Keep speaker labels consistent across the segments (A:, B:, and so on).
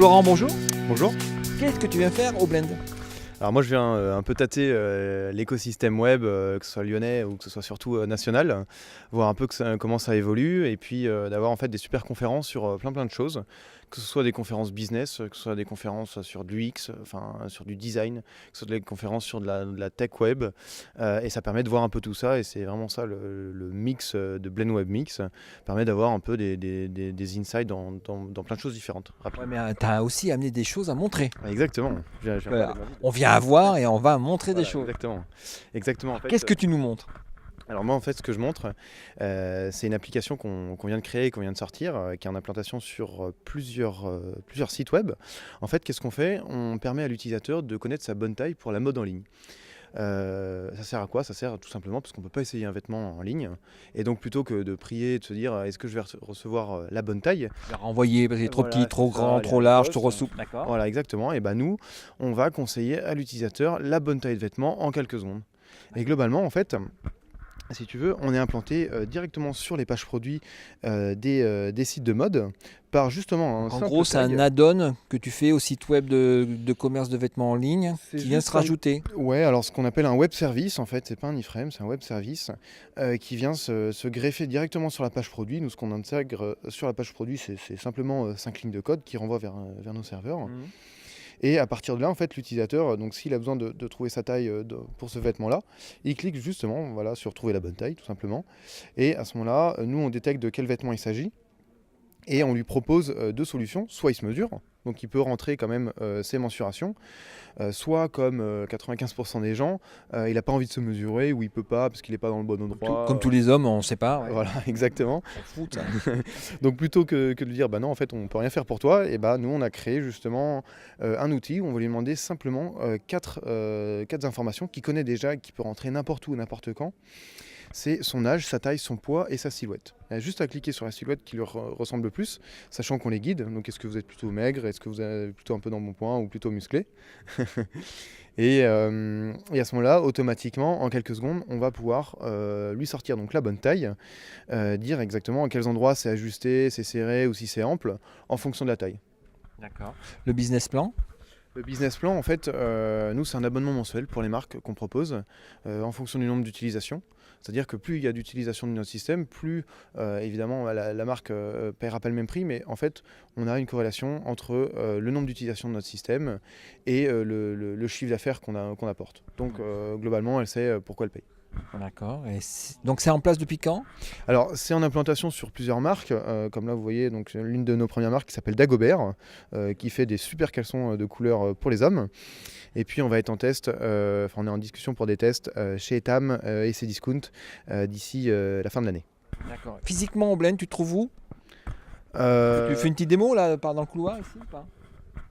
A: Florent, bonjour.
B: Bonjour.
A: Qu'est-ce que tu viens faire au Blend?
B: Alors moi je viens un peu tâter l'écosystème web, que ce soit lyonnais ou que ce soit surtout national, voir un peu comment ça évolue et puis d'avoir en fait des super conférences sur plein de choses, que ce soit des conférences business, que ce soit des conférences sur du UX, enfin sur du design, que ce soit des conférences sur de la tech web, et ça permet de voir un peu tout ça et c'est vraiment ça le mix de Blend Web Mix, permet d'avoir un peu des insights dans plein de choses différentes.
A: Ouais, mais tu as aussi amené des choses à montrer.
B: Exactement.
A: On vient à voir et on va montrer des choses.
B: Exactement. En fait,
A: Qu'est-ce que tu nous montres?
B: alors moi en fait ce que je montre, c'est une application qu'on vient de créer, qu'on vient de sortir, qui est en implantation sur plusieurs sites web. En fait qu'est-ce qu'on fait? On permet à l'utilisateur de connaître sa bonne taille pour la mode en ligne. Ça sert à quoi? Ça sert tout simplement parce qu'on ne peut pas essayer un vêtement en ligne. Et donc plutôt que de prier, de se dire est-ce que je vais recevoir la bonne taille?
A: Renvoyer parce qu'il est trop
B: Voilà,
A: petit, trop
B: c'est
A: grand,
B: ça,
A: trop
B: les
A: large,
B: grosses.
A: trop souple. D'accord.
B: Voilà, exactement. Et ben nous, on va conseiller à l'utilisateur la bonne taille de vêtement en quelques secondes. Et globalement, en fait, si tu veux, on est implanté directement sur les pages produits des sites de mode par justement un
A: En
B: simple
A: gros, c'est
B: tag.
A: un add-on que tu fais au site web de commerce de vêtements en ligne
B: C'est
A: qui vient
B: juste
A: se rajouter.
B: Ouais, alors ce qu'on appelle un web service, en fait, c'est pas un iframe, c'est un web service qui vient se greffer directement sur la page produit. Nous, ce qu'on intègre sur la page produit, c'est simplement 5 lignes de code qui renvoient vers nos serveurs. Et à partir de là, en fait, l'utilisateur, donc s'il a besoin de trouver sa taille pour ce vêtement-là, il clique justement voilà, sur trouver la bonne taille, tout simplement. Et à ce moment-là, nous, on détecte de quel vêtement il s'agit. Et on lui propose deux solutions. Soit il se mesure, donc il peut rentrer quand même ses mensurations. Soit comme 95% des gens, il n'a pas envie de se mesurer ou il peut pas parce qu'il n'est pas dans le bon endroit.
A: Comme tous les hommes, on ne sait pas. Ouais.
B: Voilà, exactement.
A: On s'en fout, ça.
B: Donc plutôt que de dire bah non en fait on peut rien faire pour toi, et bah nous on a créé justement un outil où on va lui demander simplement quatre informations qu'il connaît déjà et qui peut rentrer n'importe où, n'importe quand. C'est son âge, sa taille, son poids et sa silhouette. Il y a juste à cliquer sur la silhouette qui leur ressemble le plus, sachant qu'on les guide. Donc est-ce que vous êtes plutôt maigre, est-ce que vous êtes plutôt un peu dans mon point ou plutôt musclé? Et à ce moment-là, automatiquement, en quelques secondes, on va pouvoir lui sortir donc la bonne taille, dire exactement à quels endroits c'est ajusté, c'est serré ou si c'est ample, en fonction de la taille.
A: D'accord. Le business plan?
B: Le business plan, en fait, nous, c'est un abonnement mensuel pour les marques qu'on propose en fonction du nombre d'utilisations. C'est-à-dire que plus il y a d'utilisation de notre système, plus évidemment la marque paiera pas le même prix, mais en fait, on a une corrélation entre le nombre d'utilisations de notre système et le chiffre d'affaires qu'on apporte. Donc globalement, elle sait pourquoi elle paye.
A: D'accord. Donc c'est en place depuis quand?
B: Alors c'est en implantation sur plusieurs marques, comme là vous voyez donc l'une de nos premières marques qui s'appelle Dagobert, qui fait des super caleçons de couleur pour les hommes. Et puis on va être en test, on est en discussion pour des tests chez Etam et Cdiscount d'ici la fin de l'année.
A: D'accord. Physiquement au Blend, tu te trouves où? Tu
B: Euh,
A: fais une petite démo là, dans le couloir ici ou pas?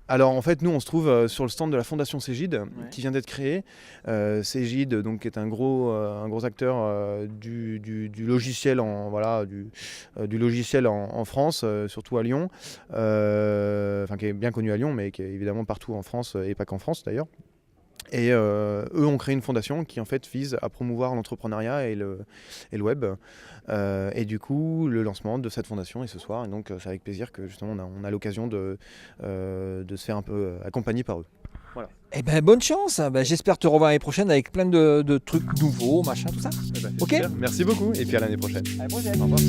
B: Alors en fait nous on se trouve sur le stand de la fondation Cegid qui vient d'être créée. Cegid donc est un gros acteur du logiciel du logiciel en France, surtout à Lyon, qui est bien connu à Lyon mais qui est évidemment partout en France et pas qu'en France d'ailleurs. Et eux ont créé une fondation qui en fait vise à promouvoir l'entrepreneuriat et le web. Et du coup, le lancement de cette fondation est ce soir. Et donc, c'est avec plaisir que justement on a l'occasion de se faire un peu accompagner par eux. Voilà.
A: Eh ben bonne chance. J'espère te revoir l'année prochaine avec plein de trucs nouveaux, machin, tout ça.
B: Eh ben,
A: Ok.
B: super. Merci beaucoup et puis à l'année prochaine.
A: À la prochaine.
B: Au revoir.